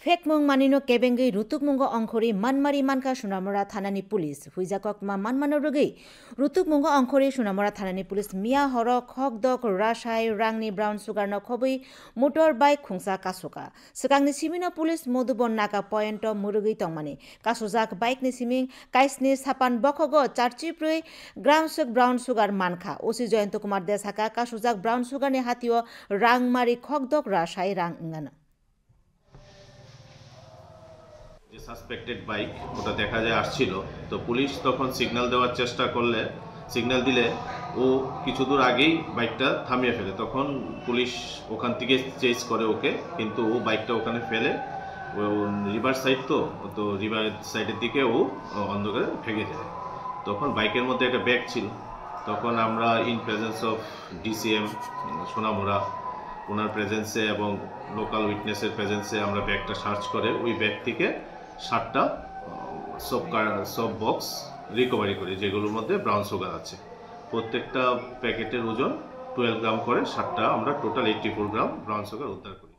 Fekmung manino kebengi rutukmungo ongkhori manmari manka Sunamura thanani pulis huijakokma manmano rugi rutukmungo ongkhori Sunamura thanani pulis mia horo khokdok rashai rangni brown sugar no khobui motor bike khungsa kasuka sikangni simino pulis modubon naka point murugi tongmani kasujak bike ni siming kaisni sapan bokhogo charchiprui brown sugar manka osi Joyন্ত Kumar Desaka kasujak brown sugar ni hatio rangmari khokdok rashai rang ngana যে suspected bike ওটা দেখা যায় আসছিল তো police তখন signal দেওয়ার চেষ্টা করলে সিগন্যাল দিলে ও কিছু দূর আগেই বাইকটা থামিয়ে ফেলে তখন পুলিশ ওখান থেকে চেজ করে ওকে কিন্তু ও বাইকটা ওখানে ফেলে ও রিভার সাইড তো রিভার সাইডের দিকে ও অন্ধকারে ভেঙে যায় তখন বাইকের মধ্যে একটা ব্যাগ ছিল তখন আমরা in presence of DCM Sonamura ওনার প্রেজেন্সে এবং লোকাল উইটনেসের প্রেজেন্সে আমরা ব্যাগটা সার্চ করে ওই ব্যাগ থেকে 7টা সব বক্স রিকভারি করি যেগুলোর মধ্যে ব্রাউন সুগার আছে প্রত্যেকটা প্যাকেটের ওজন 12 গ্রাম করে 7টা আমরা টোটাল 84 গ্রাম ব্রাউন সুগার উদ্ধার করি।